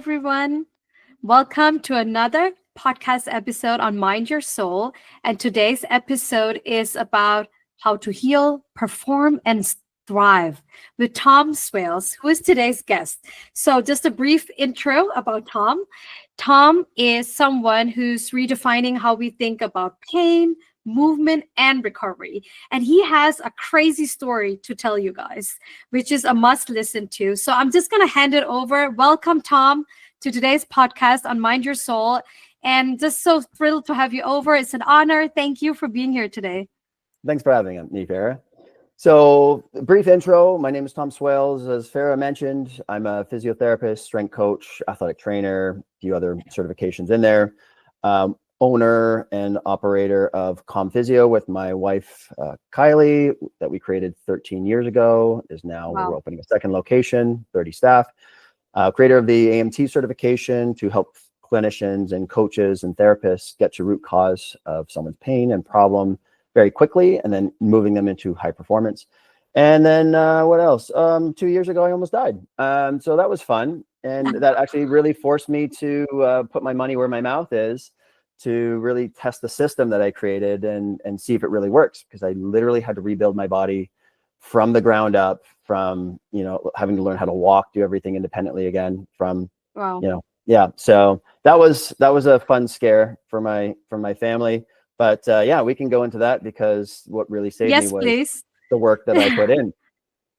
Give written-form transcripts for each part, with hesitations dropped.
everyone. Welcome to another podcast episode on Mind Your Soul. And today's episode is about how to heal, perform, and thrive with Tom Swales, who is today's guest. So, just a brief intro about Tom. Tom is someone who's redefining how we think about pain, movement, and recovery. And he has a crazy story to tell you guys, which is a must listen to. So I'm just going to hand it over. Welcome, Tom, to today's podcast on Mind Your Soul. And just so thrilled to have you over. It's an honor. Thank you for being here today. Thanks for having me, Farah. So, brief intro. My name is Tom Swales. As Farah mentioned, I'm a physiotherapist, strength coach, athletic trainer, a few other certifications in there. Owner and operator of Calm Physio with my wife, Kylie, that we created 13 years ago. We're opening a second location, 30 staff. Creator of the AMT certification to help clinicians and coaches and therapists get to root cause of someone's pain and problem very quickly, and then moving them into high performance. And then what else? 2 years ago, I almost died. So that was fun. And that actually really forced me to put my money where my mouth is, to really test the system that I created and see if it really works. Because I literally had to rebuild my body from the ground up, from, having to learn how to walk, do everything independently again from, So that was a fun scare for my family. But we can go into that, because what really saved me was the work that I put in.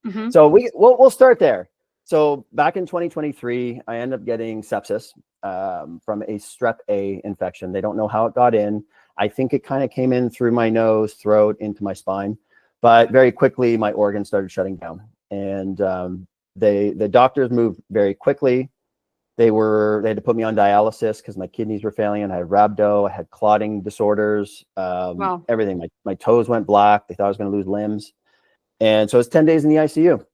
Mm-hmm. So we'll start there. So back in 2023, I ended up getting sepsis from a strep A infection. They don't know how it got in. I think it kind of came in through my nose, throat, into my spine. But very quickly, my organs started shutting down. And the doctors moved very quickly. They had to put me on dialysis because my kidneys were failing, and I had rhabdo, I had clotting disorders, everything. My toes went black. They thought I was going to lose limbs. And so it's 10 days in the ICU.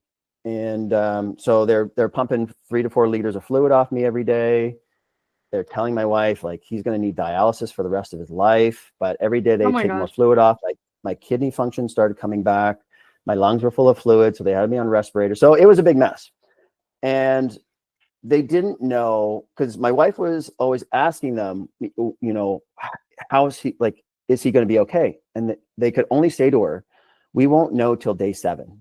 And so they're pumping 3 to 4 liters of fluid off me every day. They're telling my wife, like, he's going to need dialysis for the rest of his life. But every day they take more fluid off. Like, my kidney function started coming back. My lungs were full of fluid, so they had me on respirator. So it was a big mess. And they didn't know, because my wife was always asking them, how is he, like, is he going to be okay? And they could only say to her, we won't know till day 7.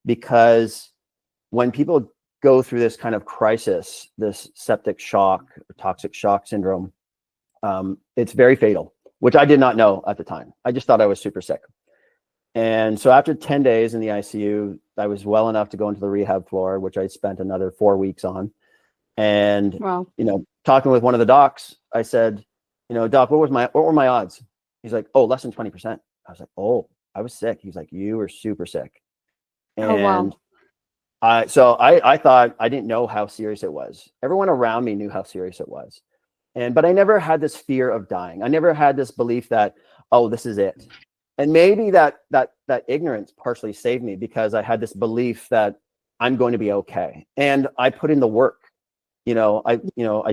Because when people go through this kind of crisis, this septic shock or toxic shock syndrome, it's very fatal, which I did not know at the time. I just thought I was super sick. And so after 10 days in the ICU, I was well enough to go into the rehab floor, which I spent another 4 weeks on. And, talking with one of the docs, I said, doc, what were my odds? He's like, oh, less than 20%. I was like, oh, I was sick. He's like, you were super sick. And I thought, I didn't know how serious it was. Everyone around me knew how serious it was. But I never had this fear of dying. I never had this belief that, oh, this is it. And maybe that ignorance partially saved me, because I had this belief that I'm going to be okay. And I put in the work. I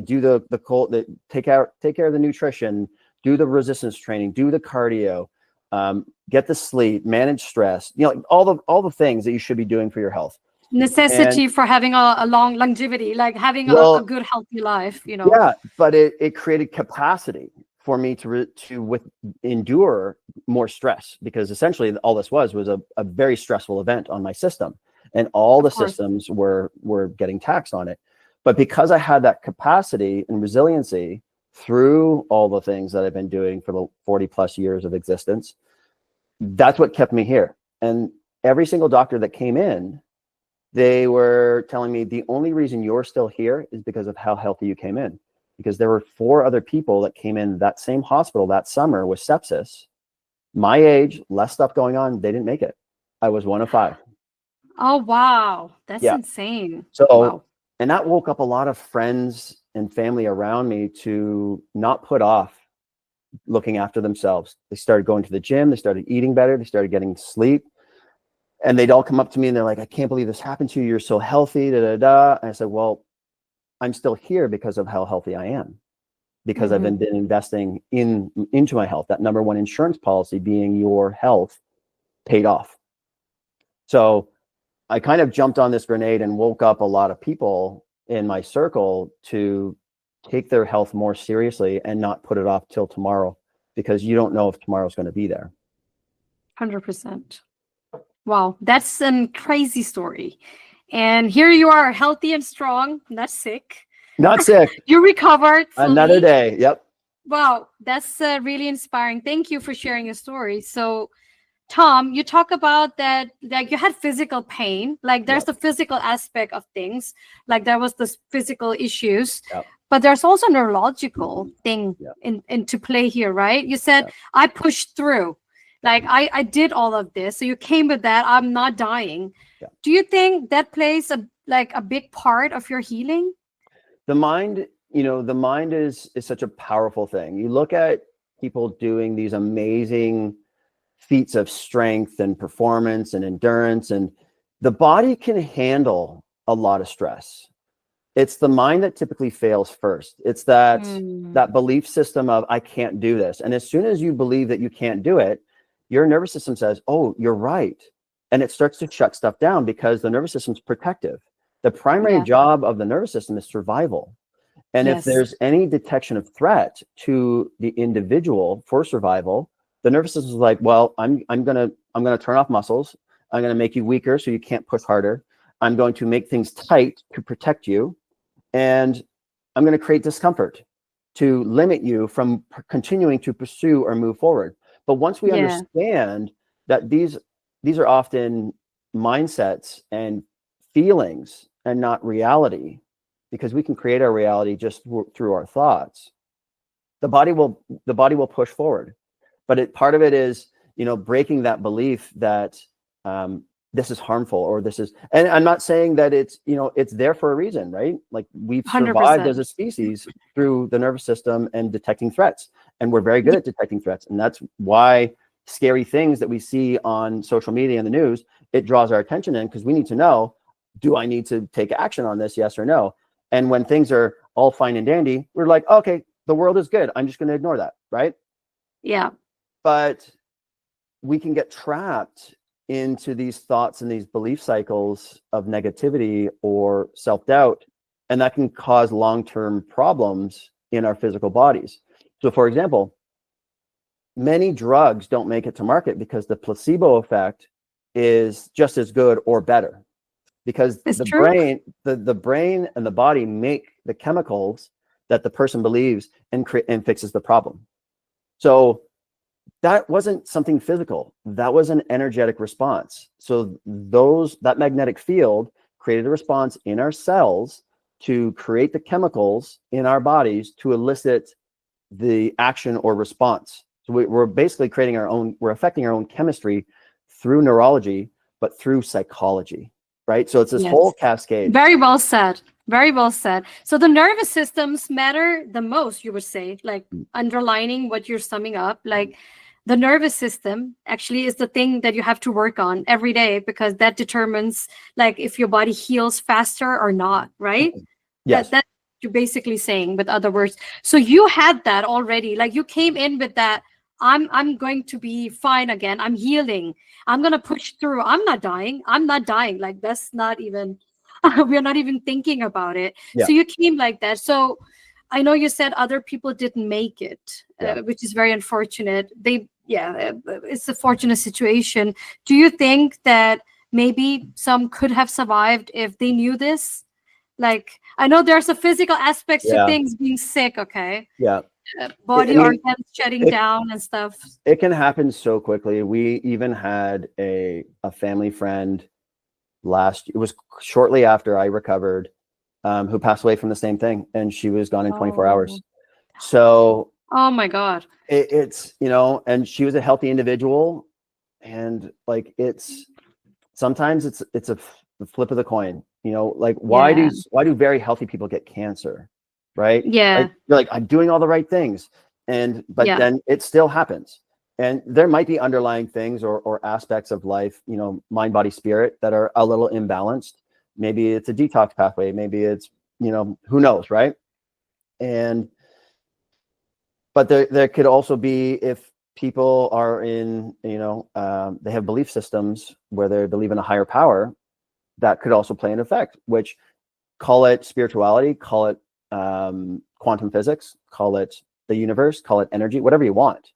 do the cold, take care of the nutrition, do the resistance training, do the cardio, get the sleep, manage stress, all the things that you should be doing for your health. Necessity for having a long longevity, like having a good, healthy life, Yeah, but it created capacity for me to endure more stress, because essentially all this was a very stressful event on my system, and all the systems were getting taxed on it. But because I had that capacity and resiliency through all the things that I've been doing for the 40 plus years of existence, that's what kept me here. And every single doctor that came in, they were telling me, the only reason you're still here is because of how healthy you came in. Because there were 4 other people that came in that same hospital that summer with sepsis, my age, less stuff going on. They didn't make it. I was 1 of 5. Oh, wow. That's insane. So, and that woke up a lot of friends and family around me to not put off looking after themselves. They started going to the gym. They started eating better. They started getting sleep. And they'd all come up to me and they're like, I can't believe this happened to you. You're so healthy, da, da, da. And I said, well, I'm still here because of how healthy I am, because I've been investing into my health. That number 1 insurance policy, being your health, paid off. So I kind of jumped on this grenade and woke up a lot of people in my circle to take their health more seriously and not put it off till tomorrow, because you don't know if tomorrow's going to be there. 100%. Wow, that's a crazy story. And here you are, healthy and strong, not sick. Not sick. You recovered fully. Another day. Yep. Wow, that's really inspiring. Thank you for sharing your story. So, Tom, you talk about that, like you had physical pain, like there's the physical aspect of things, like there was this physical issues, but there's also neurological thing into play here, right? You said, I pushed through, like I did all of this. So you came with that, I'm not dying. Do you think that plays a big part of your healing? The mind, the mind is such a powerful thing. You look at people doing these amazing feats of strength and performance and endurance, and the body can handle a lot of stress. It's the mind that typically fails first. It's that belief system of, I can't do this. And as soon as you believe that you can't do it, your nervous system says, oh, you're right. And it starts to shut stuff down, because the nervous system's protective. The primary job of the nervous system is survival. And if there's any detection of threat to the individual for survival, the nervous system is like, well, I'm gonna turn off muscles. I'm gonna make you weaker so you can't push harder. I'm going to make things tight to protect you, and I'm going to create discomfort to limit you from continuing to pursue or move forward. But once we understand that these are often mindsets and feelings and not reality, because we can create our reality just through our thoughts, the body will push forward. But part of it is, breaking that belief that this is harmful, or this is, and I'm not saying that it's there for a reason, right? Like, we've survived 100%. As a species through the nervous system and detecting threats, and we're very good at detecting threats. And that's why scary things that we see on social media and the news, it draws our attention in, because we need to know, do I need to take action on this? Yes or no? And when things are all fine and dandy, we're like, okay, the world is good, I'm just going to ignore that, right? Yeah. But we can get trapped into these thoughts and these belief cycles of negativity or self-doubt, and that can cause long-term problems in our physical bodies. So, for example, many drugs don't make it to market because the placebo effect is just as good or better, because the brain and the body make the chemicals that the person believes and fixes the problem. So that wasn't something physical. That was an energetic response. So that magnetic field created a response in our cells to create the chemicals in our bodies to elicit the action or response. So we're basically we're affecting our own chemistry through neurology, but through psychology, right? So it's this whole cascade. Very well said. Very well said. So the nervous systems matter the most, you would say, like underlining what you're summing up, like the nervous system actually is the thing that you have to work on every day, because that determines like if your body heals faster or not, right? Yes. That's what you're basically saying, with other words. So you had that already, like you came in with that, I'm going to be fine again. I'm healing. I'm going to push through. I'm not dying. Like that's not even, we're not even thinking about it. Yeah. So you came like that. So I know you said other people didn't make it, which is very unfortunate. It's a fortunate situation. Do you think that maybe some could have survived if they knew this? Like, I know there's a physical aspect to things being sick, okay? Yeah. Body organs shutting down and stuff. It can happen so quickly. We even had a family friend it was shortly after I recovered, who passed away from the same thing, and she was gone in 24 hours. So, oh my God, it's, and she was a healthy individual, and like, sometimes it's a flip of the coin, like why do very healthy people get cancer, right? Yeah. Like, you're like, I'm doing all the right things, but then it still happens. And there might be underlying things or aspects of life, mind, body, spirit, that are a little imbalanced. Maybe it's a detox pathway. Maybe it's, who knows, right? But there could also be, if people are in, they have belief systems where they believe in a higher power, that could also play an effect, which call it spirituality, call it quantum physics, call it the universe, call it energy, whatever you want.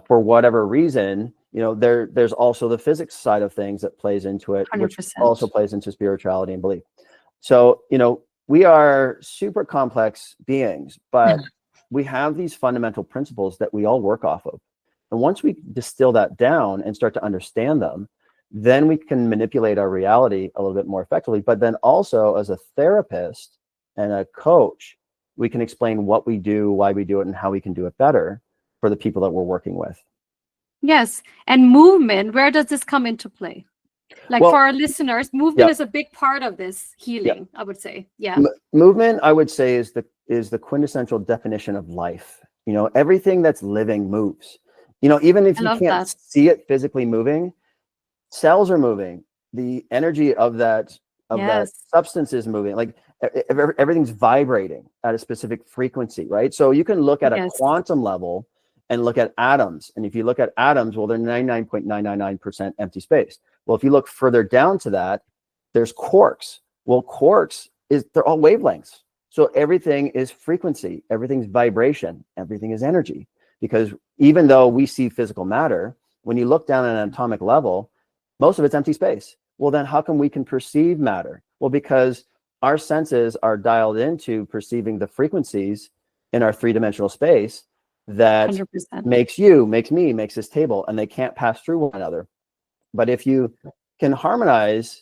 For whatever reason, there's also the physics side of things that plays into it, which 100%. also plays into spirituality and belief. So, we are super complex beings, but we have these fundamental principles that we all work off of. And once we distill that down and start to understand them, then we can manipulate our reality a little bit more effectively. But then also, as a therapist and a coach, we can explain what we do, why we do it, and how we can do it better for the people that we're working with. Yes. And movement, where does this come into play? Like, Well, for our listeners, movement is a big part of this healing, I would say. Yeah. Movement, I would say, is the quintessential definition of life. Everything that's living moves. Even if you can't see it physically moving, cells are moving. The energy of that substance is moving. Like everything's vibrating at a specific frequency, right? So you can look at a quantum level and look at atoms. And if you look at atoms, well, they're 99.999% empty space. Well, if you look further down to that, there's quarks. Well, quarks they're all wavelengths. So everything is frequency, everything's vibration, everything is energy. Because even though we see physical matter, when you look down at an atomic level, most of it's empty space. Well, then how come we can perceive matter? Well, because our senses are dialed into perceiving the frequencies in our three-dimensional space that 100%. makes you, makes me, makes this table, and they can't pass through one another. But if you can harmonize,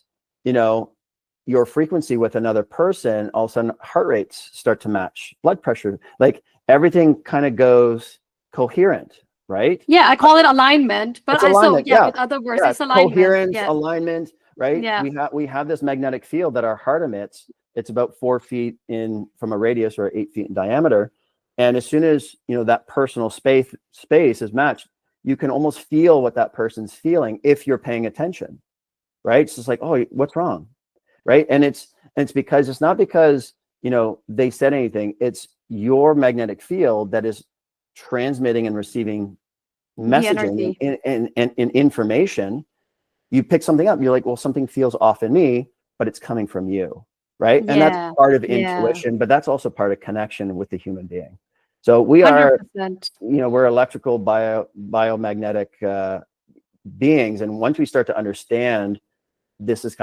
your frequency with another person, all of a sudden heart rates start to match, blood pressure, like everything kind of goes coherent, right? Yeah, I call it alignment, but with other words, it's alignment. Coherence, alignment, right? Yeah. We have this magnetic field that our heart emits. It's about 4 feet in from a radius, or 8 feet in diameter. And as soon as that personal space is matched, you can almost feel what that person's feeling if you're paying attention, right? It's just like, oh, what's wrong, right? And it's because it's not because they said anything. It's your magnetic field that is transmitting and receiving messaging and information. You pick something up, you're like, well, something feels off in me, but it's coming from you, right? And that's part of intuition, but that's also part of connection with the human being. So we are 100%. We're electrical biomagnetic beings, and once we start to understand this is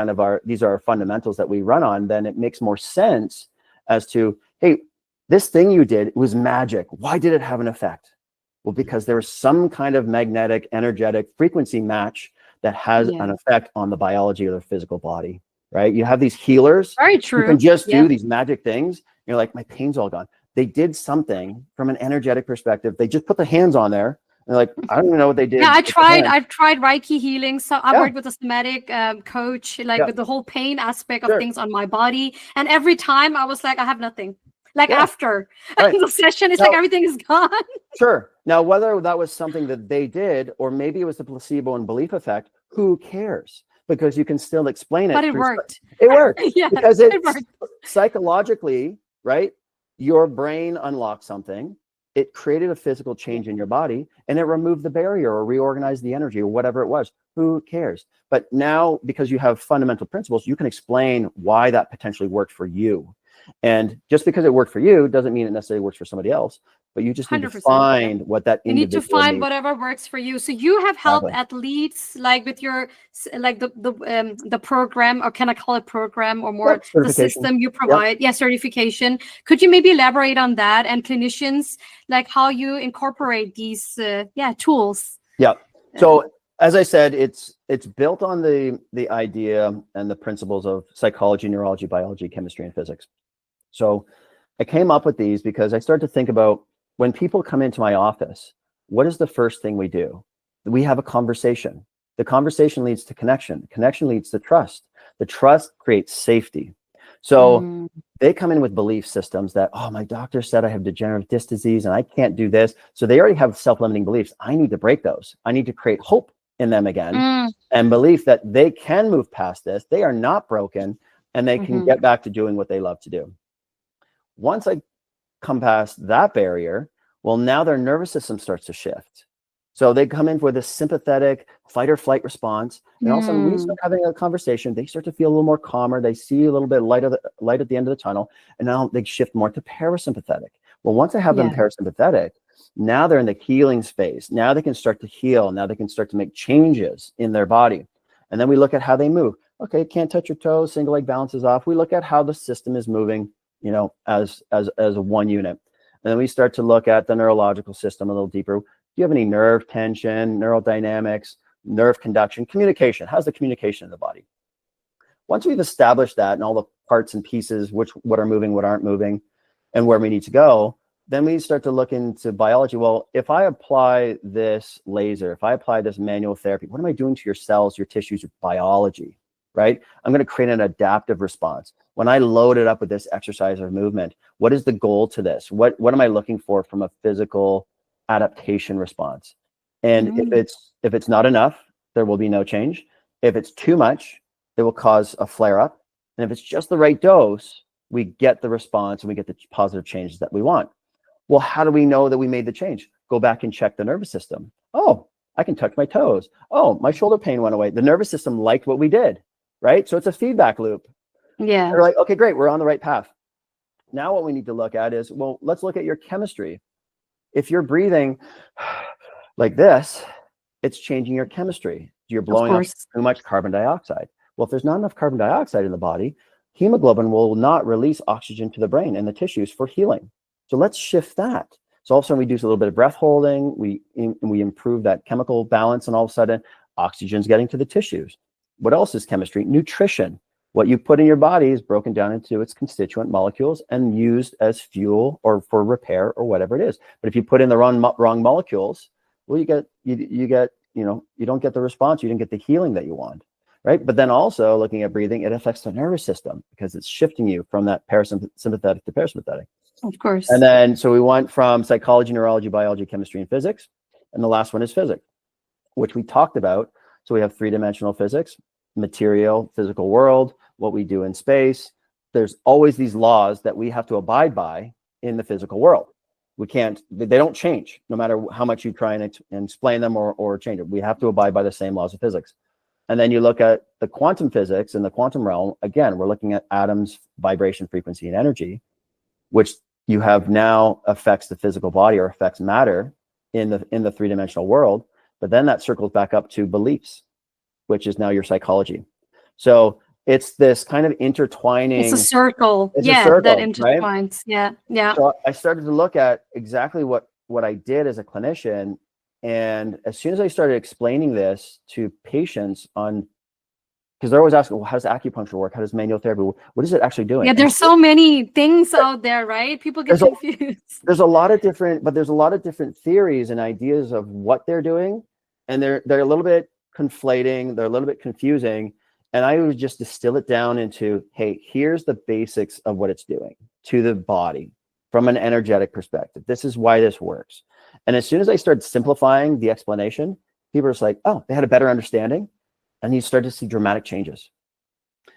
these are our fundamentals that we run on, then it makes more sense as to, hey, this thing you did was magic. Why did it have an effect? Well, because there was some kind of magnetic, energetic frequency match that has an effect on the biology of the physical body, right? You have these healers. Very true. You can just do these magic things. You're like, my pain's all gone. They did something from an energetic perspective. They just put the hands on there. And like, I don't even know what they did. Yeah, I've tried Reiki healing. So I worked with a somatic coach, with the whole pain aspect of things on my body. And every time I was like, I have nothing. After the session, it's like everything is gone. Sure. Now, whether that was something that they did, or maybe it was the placebo and belief effect, who cares? Because you can still explain it. But it worked. It worked. Because it worked. Psychologically, right? Your brain unlocked something. It created a physical change in your body, and it removed the barrier or reorganized the energy or whatever it was. Who cares? But now, because you have fundamental principles, you can explain why that potentially worked for you. And just because it worked for you doesn't mean it necessarily works for somebody else. But you just need to find what that individual needs. You need to find needs. Whatever works for you. So you have helped athletes with your the program, or can I call it program, or more the system you provide? Certification. Could you maybe elaborate on that, and clinicians, how you incorporate these tools? Yeah. So as I said, it's built on the idea and the principles of psychology, neurology, biology, chemistry, and physics. So I came up with these because I started to think about, when people come into my office, what is the first thing we do? We have a conversation. The conversation leads to connection. Connection leads to trust. The trust creates safety. So they come in with belief systems that, oh, my doctor said I have degenerative disc disease and I can't do this. So they already have self-limiting beliefs. I need to break those. I need to create hope in them again, and belief that they can move past this. They are not broken, and they can get back to doing what they love to do. Once I come past that barrier, well, now their nervous system starts to shift. So they come in with a sympathetic fight or flight response, and all of a sudden we Mm. start having a conversation. They start to feel a little more calmer. They see a little bit light at the end of the tunnel, and now they shift more to parasympathetic. Well, once I have them Yeah. parasympathetic, now they're in the healing space. Now they can start to heal. Now they can start to make changes in their body. And then we look at how they move. Okay, can't touch your toes, single leg balance is off. We look at how the system is moving, as one unit. And then we start to look at the neurological system a little deeper. Do you have any nerve tension, neural dynamics, nerve conduction, communication? How's the communication in the body? Once we've established that and all the parts and pieces, what are moving, what aren't moving, and where we need to go, then we start to look into biology. Well, if I apply this laser, if I apply this manual therapy, what am I doing to your cells, your tissues, your biology, right? I'm going to create an adaptive response. When I load it up with this exercise or movement, what is the goal to this? What am I looking for from a physical adaptation response? And if it's not enough, there will be no change. If it's too much, it will cause a flare up. And if it's just the right dose, we get the response and we get the positive changes that we want. Well, how do we know that we made the change? Go back and check the nervous system. Oh, I can touch my toes. Oh, my shoulder pain went away. The nervous system liked what we did, right? So it's a feedback loop. Yeah. They're like, okay, great, we're on the right path. Now what we need to look at is, well, let's look at your chemistry. If you're breathing like this, it's changing your chemistry. You're blowing up too much carbon dioxide. Well, if there's not enough carbon dioxide in the body, hemoglobin will not release oxygen to the brain and the tissues for healing. So let's shift that. So all of a sudden we do a little bit of breath holding. We improve that chemical balance, and all of a sudden oxygen's getting to the tissues. What else is chemistry? Nutrition. What you put in your body is broken down into its constituent molecules and used as fuel or for repair or whatever it is. But if you put in the wrong molecules, well, you don't get the response. You didn't get the healing that you want, right? But then also looking at breathing, it affects the nervous system because it's shifting you from that parasympathetic to parasympathetic. Of course. And then, so we went from psychology, neurology, biology, chemistry, and physics. And the last one is physics, which we talked about. So we have three-dimensional physics, material, physical world, what we do in space. There's always these laws that we have to abide by in the physical world. They don't change no matter how much you try and explain them or change it. We have to abide by the same laws of physics. And then you look at the quantum physics in the quantum realm. Again, we're looking at atoms, vibration, frequency, and energy, which you have now affects the physical body or affects matter in the three-dimensional world. But then that circles back up to beliefs, which is now your psychology. So it's this kind of intertwining. It's a circle. That intertwines. Right? Yeah. So I started to look at exactly what I did as a clinician. And as soon as I started explaining this to patients because they're always asking, well, how does acupuncture work? How does manual therapy work? What is it actually doing? Yeah, there's so many things out there, right? People get confused. There's a lot of different theories and ideas of what they're doing. And they're a little bit conflating. They're a little bit confusing. And I would just distill it down into, hey, here's the basics of what it's doing to the body from an energetic perspective. This is why this works. And as soon as I started simplifying the explanation, people were just like, oh, they had a better understanding. And you start to see dramatic changes.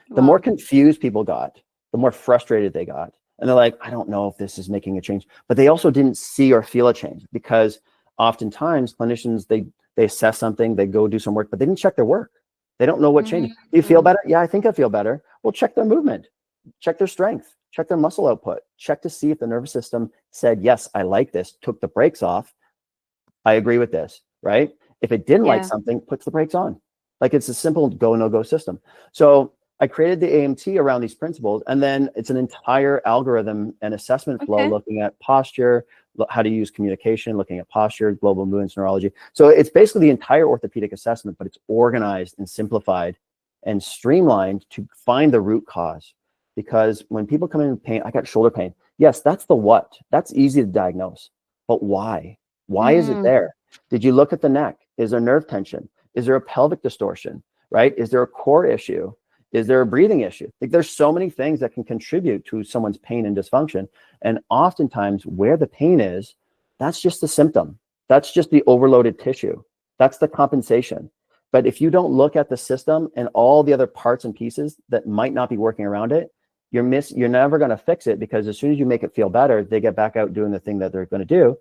The more confused people got, the more frustrated they got. And they're like, I don't know if this is making a change. But they also didn't see or feel a change, because oftentimes clinicians, they assess something, they go do some work, but they didn't check their work. They don't know what changed. Do you feel better? Yeah, I think I feel better. Well, check their movement, check their strength, check their muscle output, check to see if the nervous system said, yes, I like this, took the brakes off. I agree with this, right? If it didn't like something, puts the brakes on. Like, it's a simple go, no go system. So I created the AMT around these principles, and then it's an entire algorithm and assessment flow looking at posture, how to use communication, looking at posture, global movements, neurology. So it's basically the entire orthopedic assessment, but it's organized and simplified and streamlined to find the root cause. Because when people come in with pain, I got shoulder pain. Yes, that's the what. That's easy to diagnose. But why? Why is it there? Did you look at the neck? Is there nerve tension? Is there a pelvic distortion, right? Is there a core issue? Is there a breathing issue? Like, there's so many things that can contribute to someone's pain and dysfunction. And oftentimes where the pain is, that's just a symptom. That's just the overloaded tissue. That's the compensation. But if you don't look at the system and all the other parts and pieces that might not be working around it, you're never going to fix it, because as soon as you make it feel better, they get back out doing the thing that they're going to do,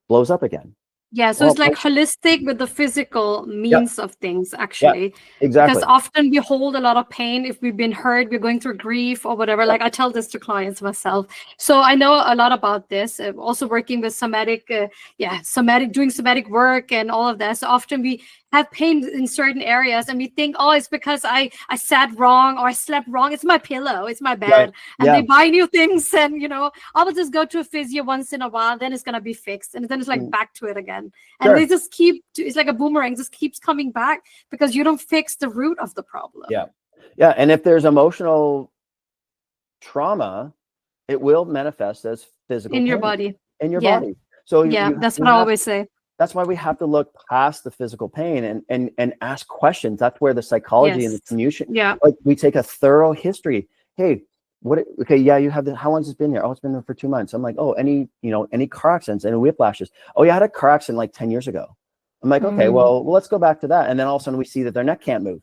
blows up again. Yeah, so Well, it's like holistic with the physical yeah, means of things, yeah, actually. Because exactly. often we hold a lot of pain if we've been hurt, we're going through grief or whatever. Yep. Like I tell this to clients myself. So I know a lot about this. Also working with somatic, doing somatic work and all of that. So often we have pain in certain areas and we think, oh, it's because I sat wrong or I slept wrong. It's my pillow. It's my Right. bed. And Yeah. they buy new things and, I will just go to a physio once in a while. Then it's going to be fixed. And then it's like Mm, back to it again. And sure. they just it's like a boomerang, just keeps coming back because you don't fix the root of the problem. Yeah. Yeah. And if there's emotional trauma, it will manifest as physical In your pain body. in your Yeah. body. So Yeah. That's we what I have, always say. that's why we have to look past the physical pain and ask questions. That's where the psychology and the Yes. communication, Yeah. like we take a thorough history. Hey, okay, yeah, you have how long has it been there? Oh, it's been there for 2 months. I'm like, oh, any car accidents, any whiplashes? Oh, yeah, I had a car accident like 10 years ago. I'm like, okay, well, let's go back to that. And then all of a sudden we see that their neck can't move.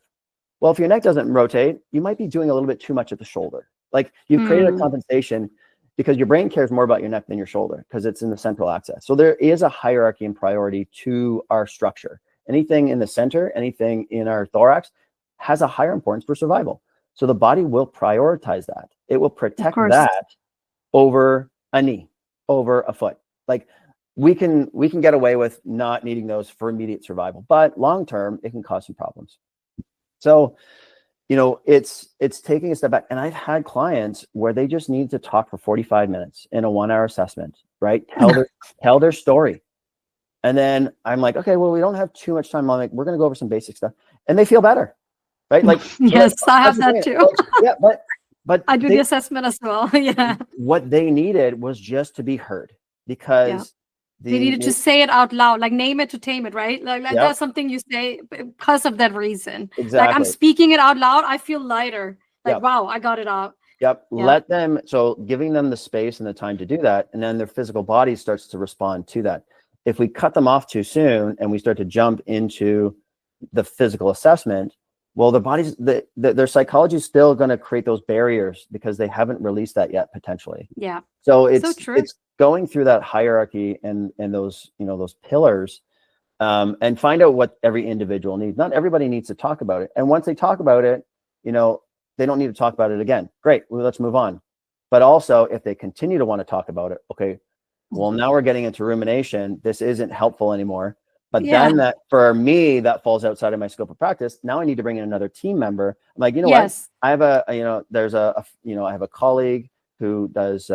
Well, if your neck doesn't rotate, you might be doing a little bit too much at the shoulder. Like you've created a compensation because your brain cares more about your neck than your shoulder because it's in the central axis. So there is a hierarchy and priority to our structure. Anything in the center, anything in our thorax has a higher importance for survival. So the body will prioritize that. It will protect that over a knee, over a foot. Like we can get away with not needing those for immediate survival, but long term it can cause some problems. So it's taking a step back. And I've had clients where they just need to talk for 45 minutes in a 1-hour assessment, right? Tell their story. And then I'm like, okay, well, we don't have too much time. I'm like, we're going to go over some basic stuff, and they feel better, right? Like, yes, I have that too. Like, yeah, but I do the assessment as well. Yeah. What they needed was just to be heard because they needed to say it out loud, like name it to tame it, right? Like that's something you say because of that reason. Exactly. Like I'm speaking it out loud, I feel lighter. Like, wow, I got it out. Yep. Let them, so giving them the space and the time to do that, and then their physical body starts to respond to that. If we cut them off too soon and we start to jump into the physical assessment, well, the body's their psychology is still going to create those barriers because they haven't released that yet potentially. Yeah. So so true. it's going through that hierarchy and those those pillars, and find out what every individual needs. Not everybody needs to talk about it, and once they talk about it, they don't need to talk about it again. Great, well, let's move on. But also, if they continue to want to talk about it, okay, well, now we're getting into rumination. This isn't helpful anymore. But then that, for me, that falls outside of my scope of practice. Now I need to bring in another team member. I'm like, what? I have I have a colleague who does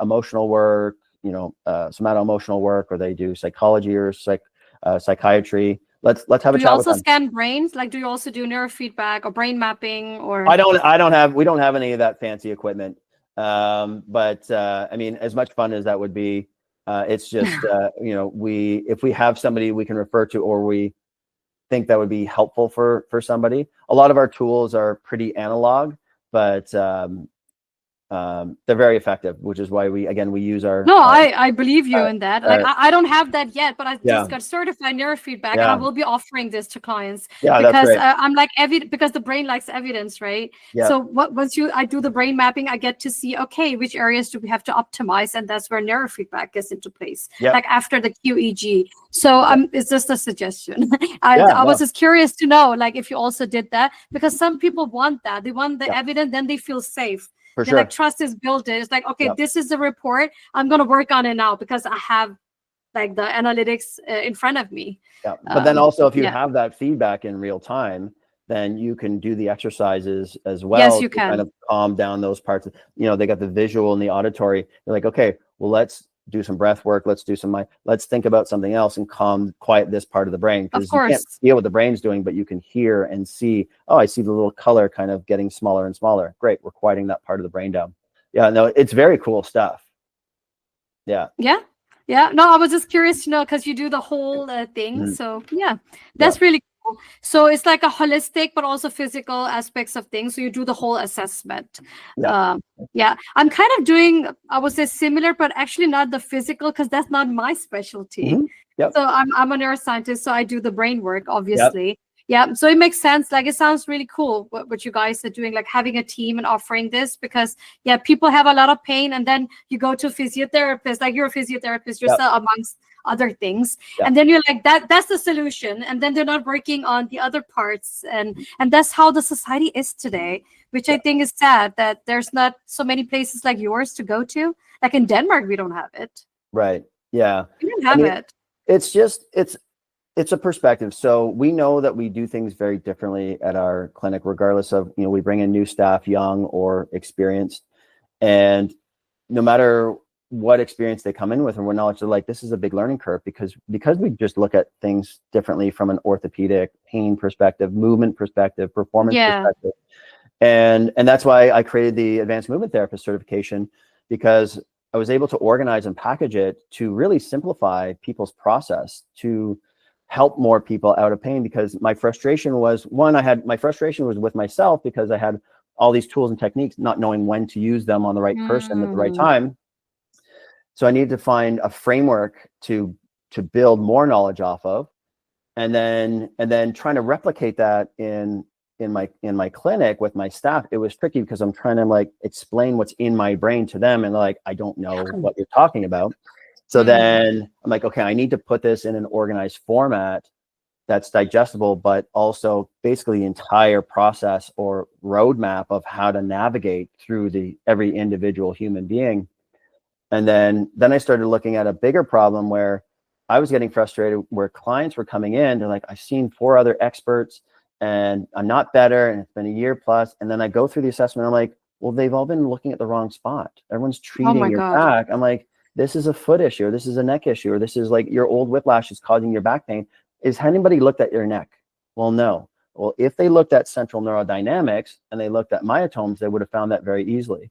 emotional work, somato-emotional work, or they do psychology or psychiatry. Let's have a chat with them. Do you also scan brains? Like, do you also do neurofeedback or brain mapping? Or we don't have any of that fancy equipment. But I mean, as much fun as that would be, it's just if we have somebody we can refer to, or we think that would be helpful for somebody. A lot of our tools are pretty analog, but they're very effective, which is why we use our. No, I believe you in that. Like I don't have that yet, but I just got certified neurofeedback, and I will be offering this to clients because I'm like because the brain likes evidence, right? So once I do the brain mapping, I get to see, okay, which areas do we have to optimize, and that's where neurofeedback gets into place. Like after the QEG. So it's just a suggestion. I was just curious to know, like, if you also did that, because some people want that. They want the evidence, then they feel safe. Like trust is built in. It's like, okay, this is the report. I'm going to work on it now because I have like the analytics in front of me. Yeah. But then also, if you have that feedback in real time, then you can do the exercises as well. Yes, you can kind of calm down those parts. They got the visual and the auditory. They're like, okay, well, let's do some breath work. Let's think about something else and quiet this part of the brain, because you can't feel what the brain's doing, but you can hear and see, oh, I see the little color kind of getting smaller and smaller. Great. We're quieting that part of the brain down. Yeah, no, it's very cool stuff. Yeah. Yeah. Yeah. No, I was just curious to know, because you do the whole thing. So that's really cool. So it's like a holistic, but also physical aspects of things. So you do the whole assessment. I'm kind of doing, I would say, similar, but actually not the physical, because that's not my specialty. So I'm a neuroscientist, so I do the brain work, obviously. Yeah, so it makes sense. Like, it sounds really cool what you guys are doing, like having a team and offering this, because yeah, people have a lot of pain, and then you go to a physiotherapist, like you're a physiotherapist Yep. yourself, amongst other things, Yep. and then you're like, that's the solution, and then they're not working on the other parts, and that's how the society is today, which I think is sad, that there's not so many places like yours to go to. Like in Denmark, we don't have it. Right. Yeah. We don't have it. It's just, it's a perspective. So we know that we do things very differently at our clinic, regardless of, we bring in new staff, young or experienced. And no matter what experience they come in with and what knowledge, they're like, this is a big learning curve, because we just look at things differently from an orthopedic, pain perspective, movement perspective, performance perspective. And that's why I created the advanced movement therapist certification, because I was able to organize and package it to really simplify people's process, to help more people out of pain. Because my frustration was, my frustration was with myself, because I had all these tools and techniques, not knowing when to use them on the right person at the right time. So I needed to find a framework to build more knowledge off of, and then trying to replicate that in my clinic with my staff. It was tricky, because I'm trying to like explain what's in my brain to them, and like, I don't know what you're talking about. So then I'm like, okay, I need to put this in an organized format that's digestible, but also basically the entire process or roadmap of how to navigate through every individual human being. And then I started looking at a bigger problem, where I was getting frustrated, where clients were coming in, they're like, I've seen 4 other experts and I'm not better, and it's been a year plus. And then I go through the assessment, I'm like, well, they've all been looking at the wrong spot. Everyone's treating your back. I'm like, this is a foot issue, or this is a neck issue, or this is like your old whiplash is causing your back pain. Has anybody looked at your neck? Well, no. Well, if they looked at central neurodynamics and they looked at myotomes, they would have found that very easily.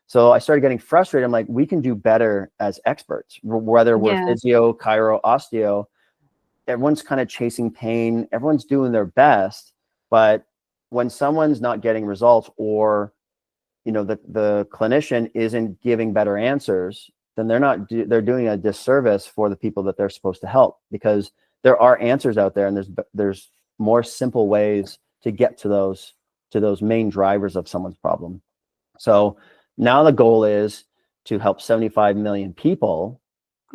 So I started getting frustrated. I'm like, we can do better as experts, whether we're physio, chiro, osteo. Everyone's kind of chasing pain. Everyone's doing their best. But when someone's not getting results, or the clinician isn't giving better answers, then they're doing a disservice for the people that they're supposed to help, because there are answers out there, and there's more simple ways to get to those main drivers of someone's problem. So now the goal is to help 75 million people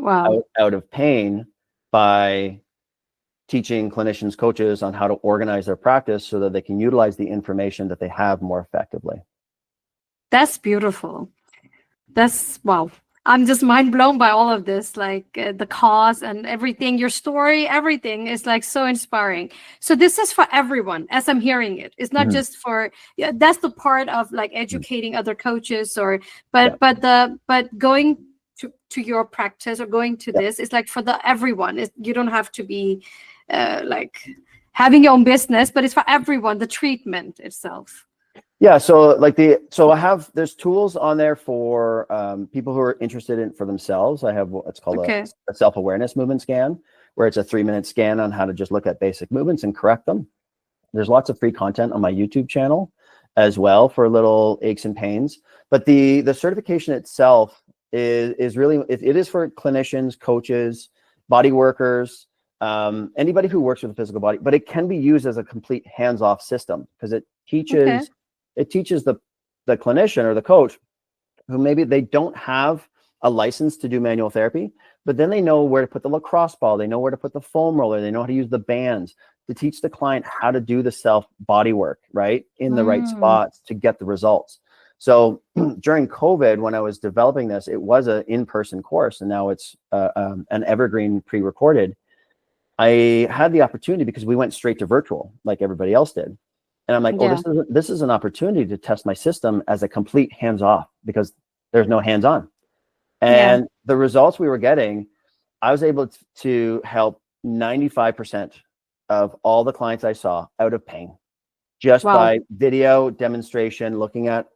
out of pain by teaching clinicians, coaches on how to organize their practice so that they can utilize the information that they have more effectively. That's beautiful. Wow. I'm just mind blown by all of this, like the cause and everything, your story, everything is like so inspiring. So this is for everyone, as I'm hearing it. It's not just for, that's the part of like educating other coaches, but going to your practice or going to this, it's like for everyone. You don't have to be like having your own business, but it's for everyone, the treatment itself. Yeah, so there's tools on there for people who are interested in for themselves. I have what's called a self-awareness movement scan, where it's a 3-minute scan on how to just look at basic movements and correct them. There's lots of free content on my YouTube channel as well for little aches and pains. But the certification itself is really, it is for clinicians, coaches, body workers, anybody who works with the physical body, but it can be used as a complete hands-off system, because it teaches the clinician or the coach who maybe they don't have a license to do manual therapy, but then they know where to put the lacrosse ball, they know where to put the foam roller, they know how to use the bands, to teach the client how to do the self body work, right, in the right spots to get the results. So during COVID, when I was developing this, it was an in-person course, and now it's an evergreen pre-recorded. I had the opportunity, because we went straight to virtual like everybody else did. And I'm like, this is an opportunity to test my system as a complete hands-off, because there's no hands-on. And the results we were getting, I was able to help 95% of all the clients I saw out of pain, just by video demonstration, looking at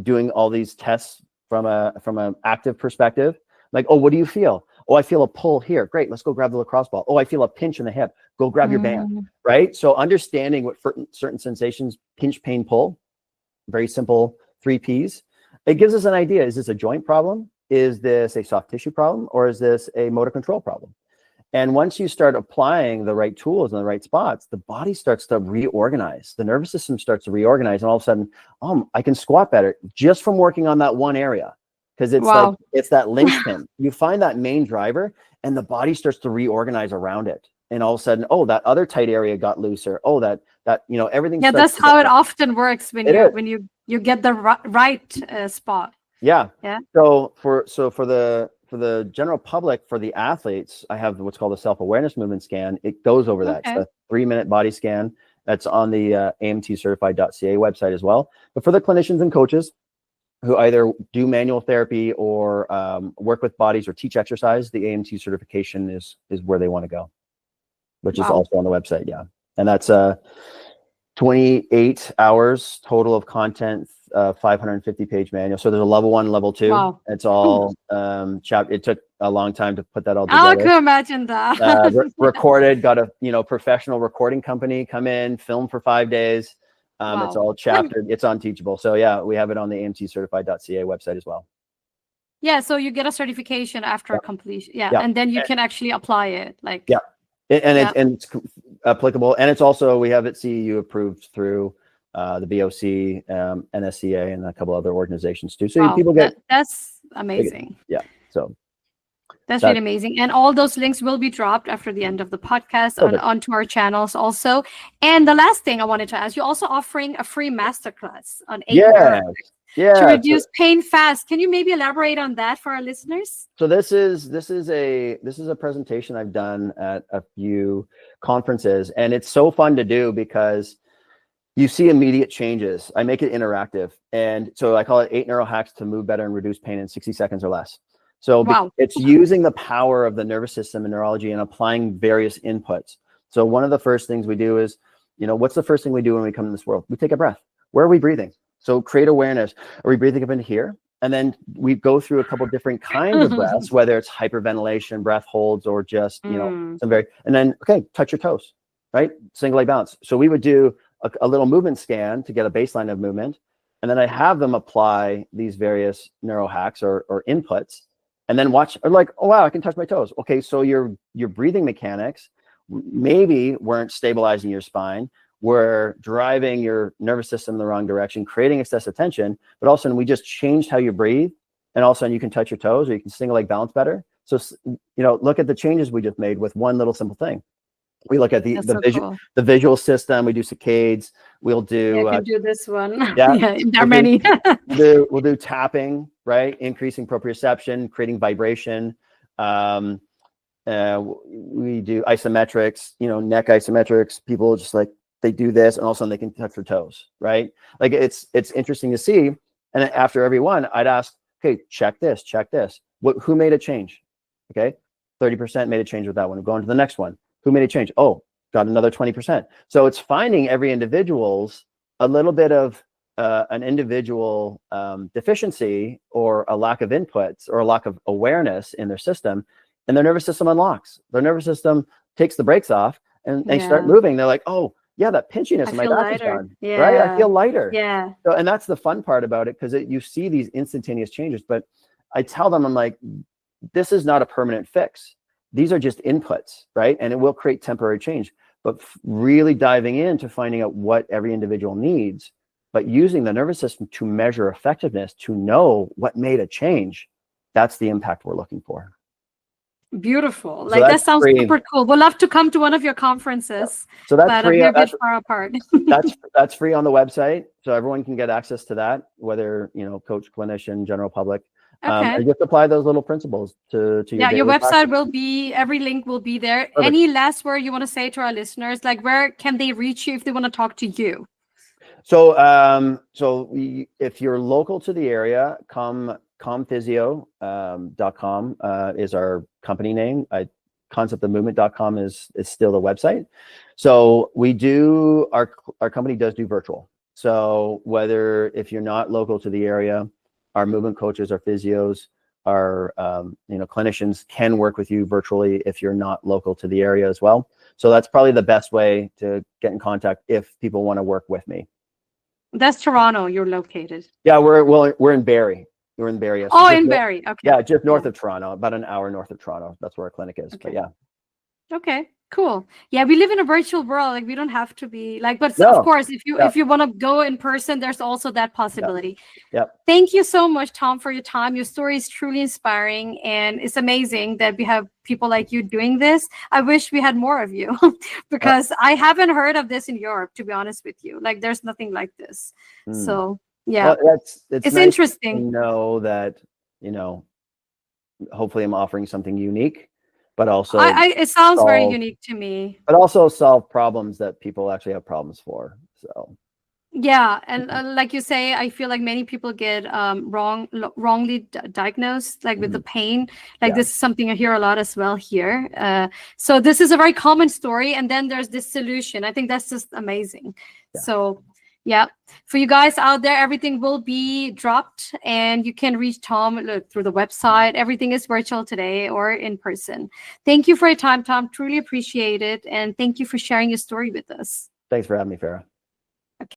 doing all these tests from an active perspective. Like, oh, what do you feel? Oh, I feel a pull here. Great. Let's go grab the lacrosse ball. Oh, I feel a pinch in the hip. Go grab your band. Right. So understanding what certain sensations, pinch, pain, pull, very simple 3 Ps. It gives us an idea. Is this a joint problem? Is this a soft tissue problem? Or is this a motor control problem? And once you start applying the right tools in the right spots, the body starts to reorganize. The nervous system starts to reorganize, and all of a sudden, I can squat better just from working on that one area, because it's Wow. like it's that linchpin. You find that main driver, and the body starts to reorganize around it. And all of a sudden, that other tight area got looser. That everything. Yeah, that's how it often works when you get the right spot. Yeah. Yeah. So for the general public, for the athletes, I have what's called a self-awareness movement scan. It goes over that. It's a 3-minute body scan that's on the amtcertified.ca website as well. But for the clinicians and coaches who either do manual therapy or work with bodies or teach exercise, the AMT certification is where they want to go, which is also on the website. Yeah. And that's 28 hours total of content, 550-page manual. So there's a level 1, level 2. Wow. It's all it took a long time to put that all together. I can imagine that. Recorded, got a professional recording company come in, film for 5 days. It's all chaptered. It's on Teachable. So yeah, we have it on the amtcertified.ca website as well. Yeah, so you get a certification after completion. Yeah, and then you can actually apply it. It's applicable, and it's also, we have it CEU approved through the BOC, NSCA, and a couple other organizations too. So people get that's amazing. Yeah, so that's really amazing. And all those links will be dropped after the end of the podcast onto our channels also. And the last thing I wanted to ask, you're also offering a free masterclass on 8 to reduce pain fast. Can you maybe elaborate on that for our listeners? So this is a presentation I've done at a few conferences, and it's so fun to do because you see immediate changes. I make it interactive, and so I call it 8 neurohacks to move better and reduce pain in 60 seconds or less. So it's using the power of the nervous system and neurology and applying various inputs. So one of the first things we do is, what's the first thing we do when we come in this world? We take a breath. Where are we breathing? So create awareness. Are we breathing up into here? And then we go through a couple of different kinds of breaths, whether it's hyperventilation, breath holds, or just, and then, touch your toes, right? Single leg balance. So we would do a little movement scan to get a baseline of movement. And then I have them apply these various neurohacks or inputs, and then watch, or like, oh, wow, I can touch my toes. Okay. So your breathing mechanics maybe weren't stabilizing your spine, we're driving your nervous system in the wrong direction, creating excessive tension, but all of a sudden we just changed how you breathe, and all of a sudden you can touch your toes, or you can single leg balance better. So, look at the changes we just made with one little simple thing. We look at the visual system. We do saccades. We'll do. I can do this one. Yeah, there are many. we'll do tapping, right? Increasing proprioception, creating vibration. We do isometrics. Neck isometrics. People just like, they do this, and all of a sudden they can touch their toes, right? Like it's interesting to see. And after every one, I'd ask, okay, check this. Who made a change? Okay, 30% made a change with that one. Go on to the next one. Who made a change? Oh, got another 20%. So it's finding every individual's a little bit of an individual deficiency, or a lack of inputs, or a lack of awareness in their system, and their nervous system unlocks. Their nervous system takes the brakes off, and they start moving. They're like, oh, yeah, that pinchiness in my back is gone, right? I feel lighter. Yeah. So, and that's the fun part about it, because you see these instantaneous changes. But I tell them, I'm like, this is not a permanent fix. These are just inputs, right? And it will create temporary change. But really diving into finding out what every individual needs, but using the nervous system to measure effectiveness, to know what made a change, that's the impact we're looking for. Beautiful. So that sounds super cool. We'll love to come to one of your conferences. So that's free. We're a bit far apart. that's free on the website, so everyone can get access to that, whether coach, clinician, general public. And just apply those little principles to your website practice. will be, every link will be there. Perfect. Any last word you want to say to our listeners? Like, where can they reach you if they want to talk to you? So if you're local to the area, comphysio.com is our company name. Conceptofmovement.com is still the website. So we do, our company does do virtual. So if you're not local to the area, our movement coaches, our physios, our clinicians can work with you virtually if you're not local to the area as well. So that's probably the best way to get in contact if people want to work with me. That's Toronto. You're located. Yeah, we're in Barrie. We're in Barrie. Oh, in Barrie. Okay. Yeah, just north of Toronto, about an hour north of Toronto. That's where our clinic is. Okay. But yeah. Okay, cool. Yeah, we live in a virtual world. Like we don't have to be like, but of No. course, if Yep. you want to go in person, there's also that possibility. Yep. Thank you so much, Tom, for your time. Your story is truly inspiring, and it's amazing that we have people like you doing this. I wish we had more of you because I haven't heard of this in Europe, to be honest with you. Like there's nothing like this. So yeah, well, it's it's nice interesting. to know that, you know, hopefully I'm offering something unique, but also it sounds very unique to me. But also solve problems that people actually have problems for. So yeah, and like you say, I feel like many people get wrongly diagnosed, like with the pain. Like this is something I hear a lot as well here. So this is a very common story, and then there's this solution. I think that's just amazing. So yeah, for you guys out there, everything will be dropped, and you can reach Tom through the website. Everything is virtual today or in person. Thank you for your time, Tom. Truly appreciate it, and thank you for sharing your story with us. Thanks for having me, Farah.